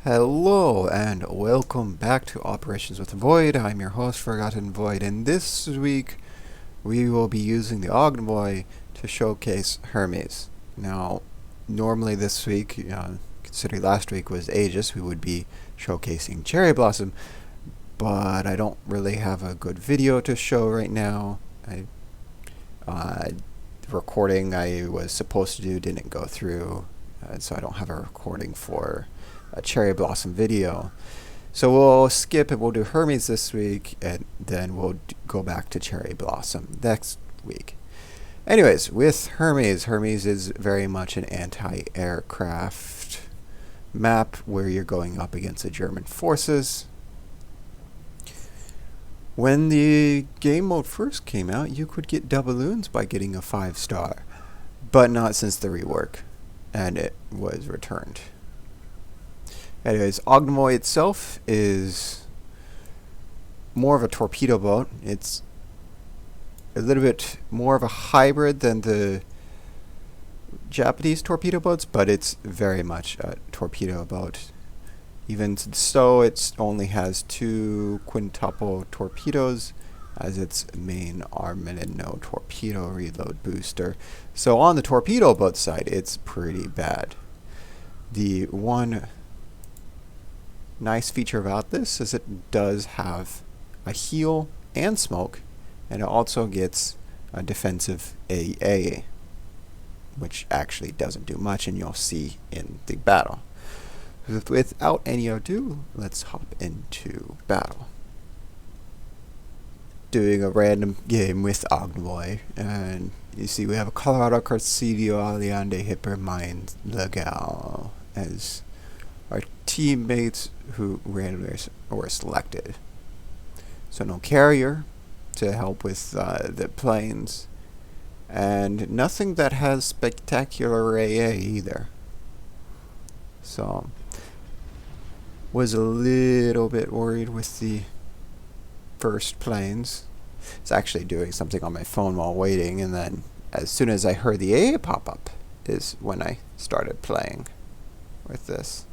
Hello and welcome back to Operations with the Void. I'm your host, Forgotten Void, and this week we will be using the Ognevoi to showcase Hermes. Now, normally this week, considering last week was Aegis, we would be showcasing Cherry Blossom, but I don't really have a good video to show right now. The recording I was supposed to do didn't go through, so I don't have a recording for a Cherry Blossom video. So we'll skip it. We'll do Hermes this week, and then we'll go back to Cherry Blossom next week. Anyways, with Hermes is very much an anti-aircraft map where you're going up against the German forces. When the game mode first came out, you could get doubloons by getting a 5-star, but not since the rework, and it was returned. Anyways, Ognevoi itself is more of a torpedo boat. It's a little bit more of a hybrid than the Japanese torpedo boats, but it's very much a torpedo boat. Even so, it only has 2 quintuple torpedoes as its main armament and no torpedo reload booster. So on the torpedo boat side, it's pretty bad. The one nice feature about this is it does have a heal and smoke, and it also gets a defensive AA, which actually doesn't do much, and you'll see in the battle. Without any ado, let's hop into battle. Doing a random game with Ognevoi, and you see we have a Colorado Carcidio Aliande Hipper Mine Legal as our teammates who randomly were selected. So no carrier to help with the planes, and nothing that has spectacular AA either. So was a little bit worried with the first planes. It's actually doing something on my phone while waiting, and then as soon as I heard the AA pop up is when I started playing with this.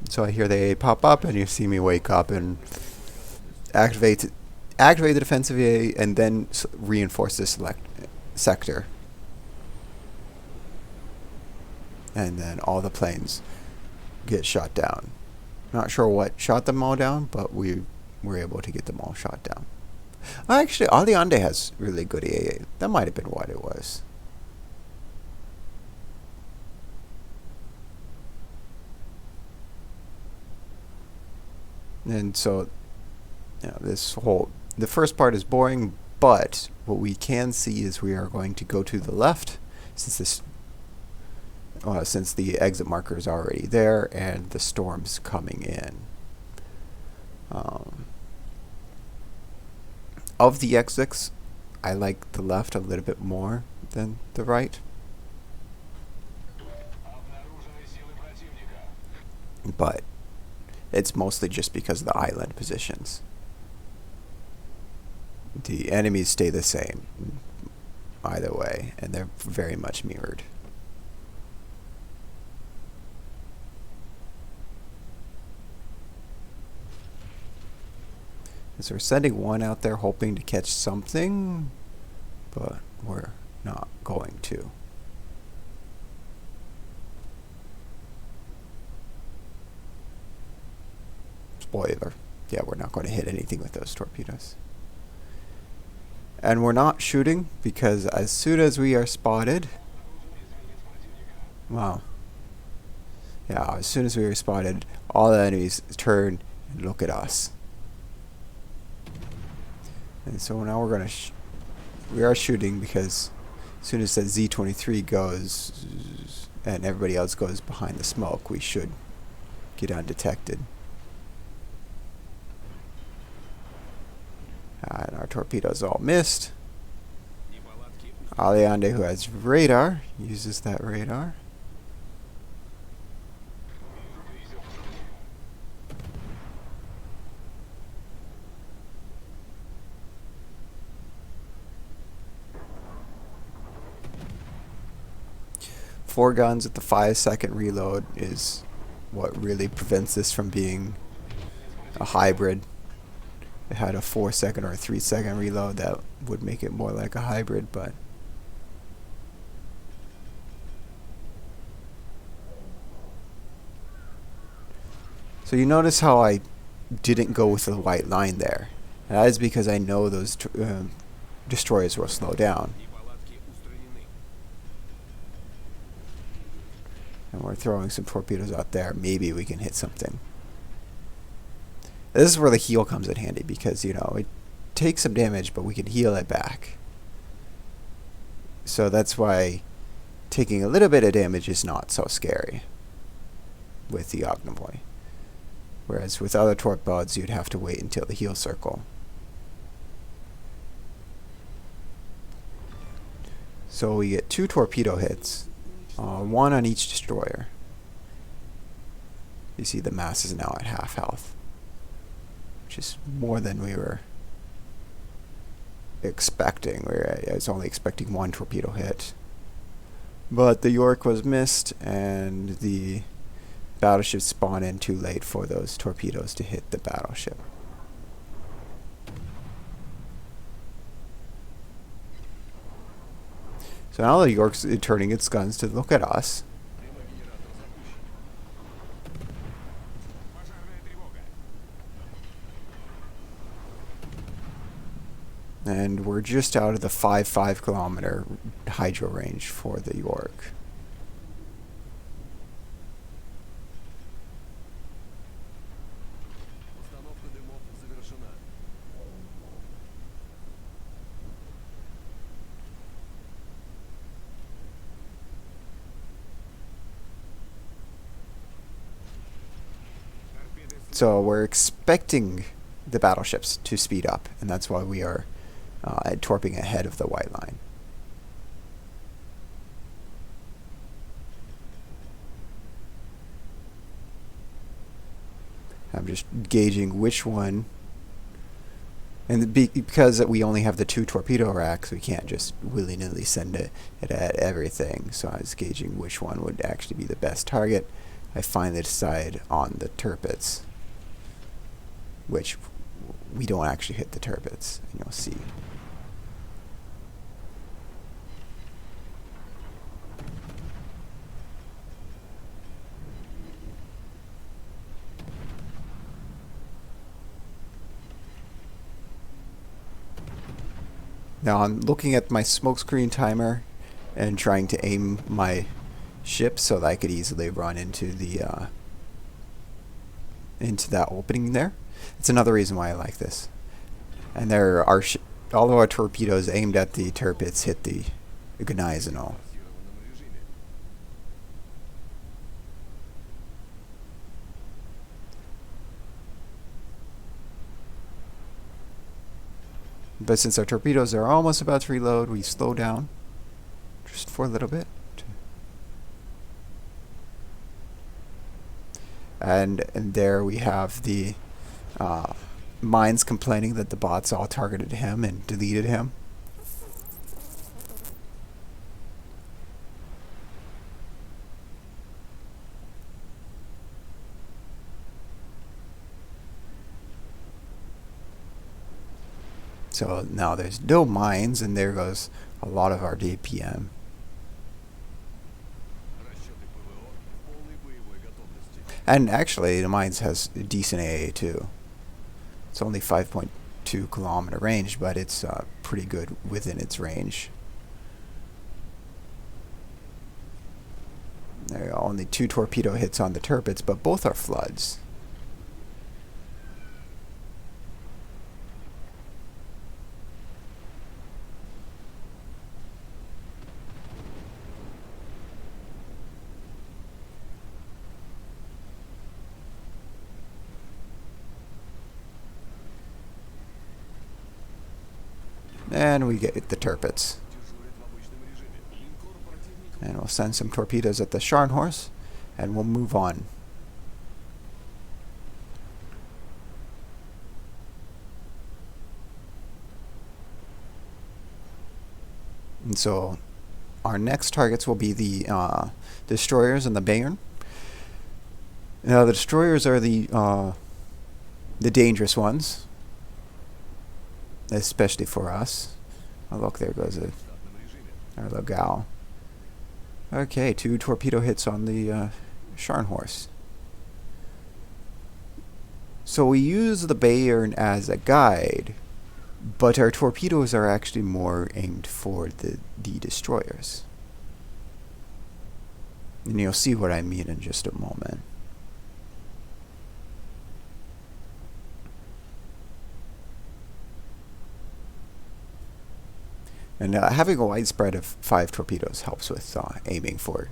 So I hear the AA pop up, and you see me wake up and activate the defensive AA, and then reinforce this sector. And then all the planes get shot down. Not sure what shot them all down, but we were able to get them all shot down. Actually, Aliande has really good AA. That might have been what it was. And so, the first part is boring, but what we can see is we are going to go to the left, since the exit marker is already there and the storm's coming in. Of the exits, I like the left a little bit more than the right. But it's mostly just because of the island positions. The enemies stay the same either way, and they're very much mirrored. So we're sending one out there hoping to catch something, but we're not going to. Spoiler. Yeah, we're not going to hit anything with those torpedoes. And we're not shooting because as soon as we are spotted... Wow. Yeah, as soon as we are spotted, all the enemies turn and look at us. And so now we're going to... we are shooting because as soon as that Z-23 goes and everybody else goes behind the smoke, we should get undetected. And our torpedoes all missed. Aliande, who has radar, uses that radar. 4 guns with the 5-second reload is what really prevents this from being a hybrid. If it had a 4-second or a 3-second reload, that would make it more like a hybrid, but so you notice how I didn't go with the white line there. And that is because I know those destroyers will slow down. And we're throwing some torpedoes out there. Maybe we can hit something. This is where the heal comes in handy because, you know, it takes some damage, but we can heal it back. So that's why taking a little bit of damage is not so scary with the Ognevoi. Whereas with other torpedoes, you'd have to wait until the heal circle. So we get 2 torpedo hits, 1 on each destroyer. You see the mass is now at half health, which is more than we were expecting. I was only expecting 1 torpedo hit. But the York was missed, and the battleship spawned in too late for those torpedoes to hit the battleship. So now the York's turning its guns to look at us. And we're just out of the 5 kilometer hydro range for the York. So we're expecting the battleships to speed up, and that's why we are torping ahead of the white line. I'm just gauging which one, and because we only have the 2 torpedo racks, we can't just willy-nilly send it at everything. So I was gauging which one would actually be the best target. I finally decide on the turpets, which we don't actually hit the turpets, and you'll see. Now I'm looking at my smokescreen timer and trying to aim my ship so that I could easily run into the into that opening there. It's another reason why I like this. And there are all of our torpedoes aimed at the turpets hit the Ognevoi and all. But since our torpedoes are almost about to reload, we slow down just for a little bit. And there we have the mines complaining that the bots all targeted him and deleted him. So now there's no mines, and there goes a lot of our DPM. And actually, the mines has a decent AA too. It's only 5.2 kilometer range, but it's pretty good within its range. There are only 2 torpedo hits on the turpets, but both are floods. And we get the turpets. And we'll send some torpedoes at the Scharnhorst, and we'll move on. And so our next targets will be the destroyers and the Bayern. Now, the destroyers are the dangerous ones, especially for us. Oh, look, there goes our Logao. Okay, 2 torpedo hits on the Scharnhorst. So we use the Bayern as a guide, but our torpedoes are actually more aimed for the destroyers. And you'll see what I mean in just a moment. And having a wide spread of 5 torpedoes helps with aiming for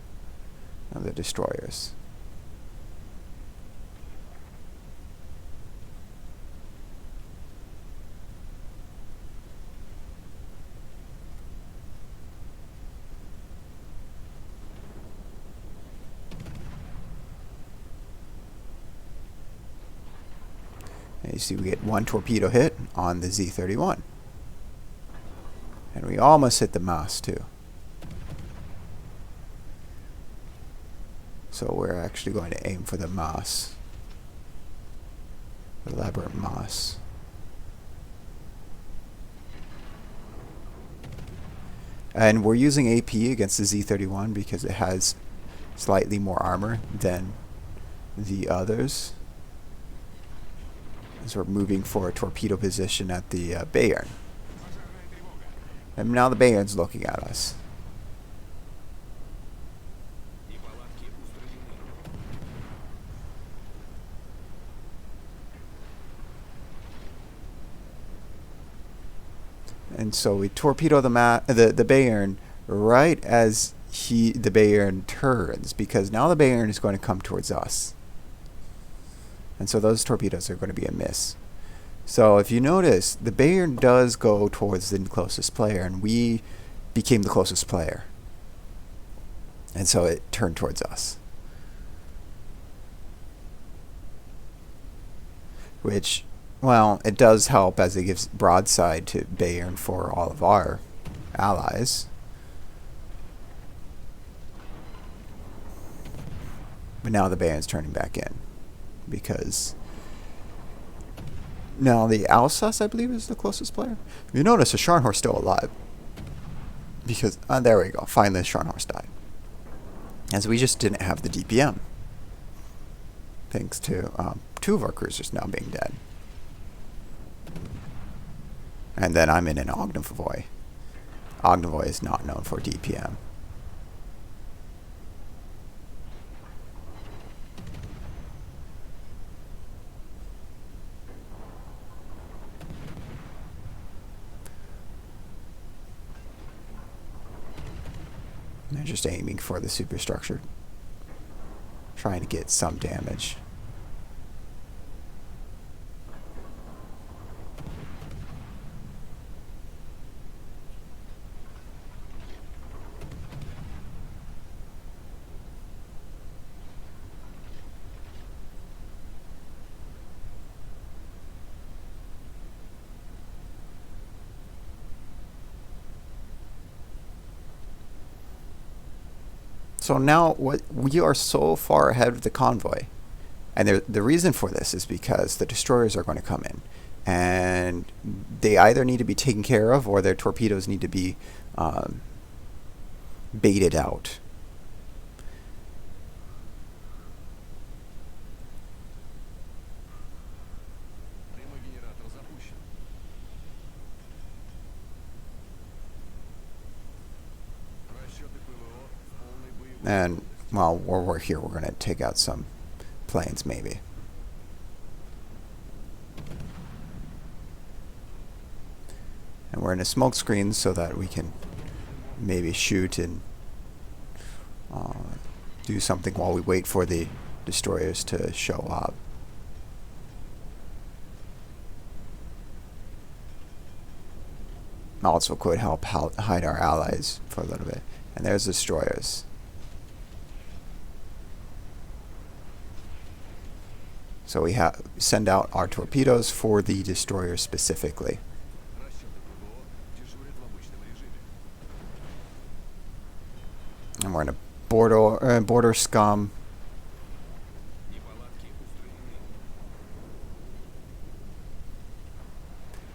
the destroyers. And you see we get 1 torpedo hit on the Z-31. And we almost hit the mast too. So we're actually going to aim for the mast. The elaborate mast. And we're using AP against the Z-31 because it has slightly more armor than the others. As we're moving for a torpedo position at the Bayern. And now the Bayern's looking at us. And so we torpedo the Bayern right as the Bayern turns, because now the Bayern is going to come towards us. And so those torpedoes are going to be a miss. So if you notice, the Bayern does go towards the closest player, and we became the closest player. And so it turned towards us. Which, well, it does help as it gives broadside to Bayern for all of our allies. But now the Bayern's turning back in. Because now the Alsace, I believe, is the closest player. You notice the Scharnhorst still alive. Because, there we go. Finally, the Scharnhorst died. As we just didn't have the DPM. Thanks to 2 of our cruisers now being dead. And then I'm in an Ognevoi. Ognevoi is not known for DPM. They're just aiming for the superstructure, trying to get some damage. So now we are so far ahead of the convoy. And the reason for this is because the destroyers are going to come in. And they either need to be taken care of or their torpedoes need to be baited out. And while we're here, we're going to take out some planes, maybe. And we're in a smoke screen so that we can maybe shoot and do something while we wait for the destroyers to show up. Also could help hide our allies for a little bit. And there's destroyers. So we send out our torpedoes for the destroyers specifically. And we're in a border scum.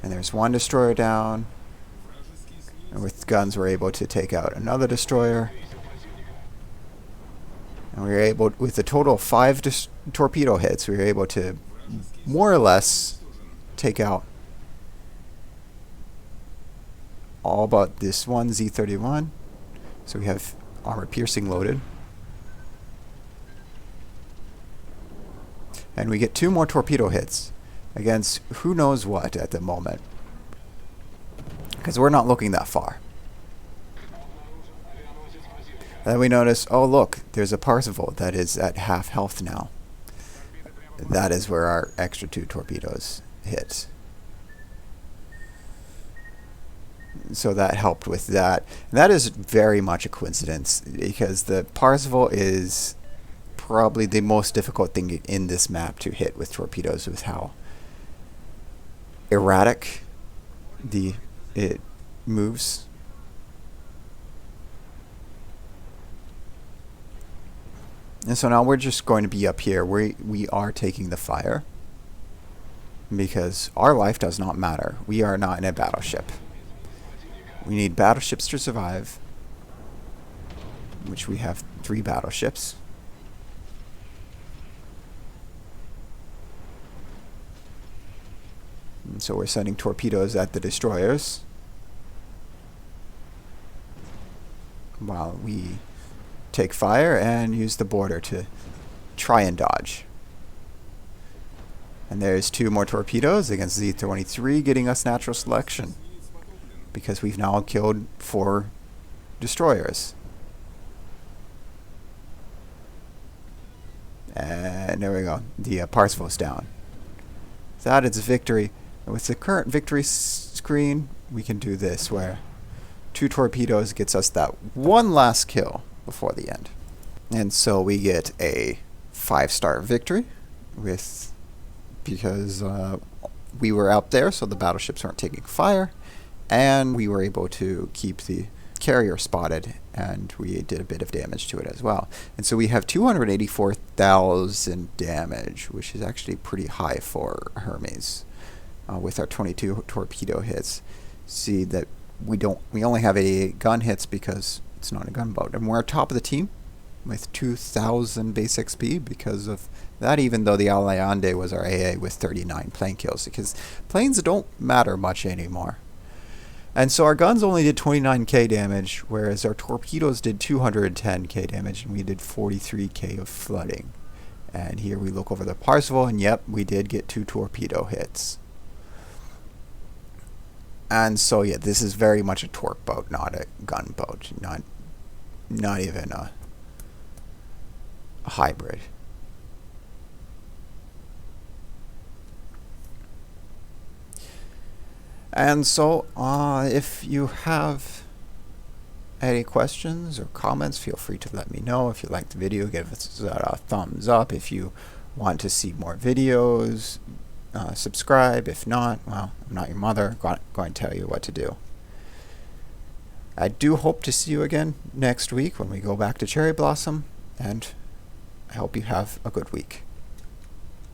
And there's one destroyer down. And with guns, we're able to take out another destroyer. And we were able, with a total of 5 torpedo hits, we were able to more or less take out all but this one Z-31. So we have armor piercing loaded. And we get 2 more torpedo hits against who knows what at the moment. Because we're not looking that far. Then we notice, oh look, there's a Parzival that is at half health now. That is where our extra 2 torpedoes hit. So that helped with that. And that is very much a coincidence, because the Parzival is probably the most difficult thing in this map to hit with torpedoes, with how erratic it moves. And so now we're just going to be up here. We are taking the fire because our life does not matter. We are not in a battleship. We need battleships to survive, which we have 3 battleships. And so we're sending torpedoes at the destroyers while we take fire and use the border to try and dodge. And there's 2 more torpedoes against Z-23, getting us natural selection, because we've now killed 4 destroyers. And there we go. The Parzival's down. So that is a victory. And with the current victory screen, we can do this, where 2 torpedoes gets us that one last kill before the end. And so we get a 5-star victory because we were out there, so the battleships weren't taking fire, and we were able to keep the carrier spotted, and we did a bit of damage to it as well. And so we have 284,000 damage, which is actually pretty high for Hermes, with our 22 torpedo hits. See that we only have 88 gun hits because it's not a gunboat, and we're top of the team with 2,000 base XP because of that, even though the Allende was our AA with 39 plane kills, because planes don't matter much anymore. And so our guns only did 29k damage, whereas our torpedoes did 210k damage, and we did 43k of flooding. And here we look over the Parzival, and yep, we did get 2 torpedo hits. And so yeah, this is very much a torque boat, not a gunboat, not even a hybrid. And so if you have any questions or comments, feel free to let me know. If you liked the video, give us a thumbs up. If you want to see more videos, subscribe. If not, well, I'm not your mother. I'm going to tell you what to do. I do hope to see you again next week when we go back to Cherry Blossom, and I hope you have a good week.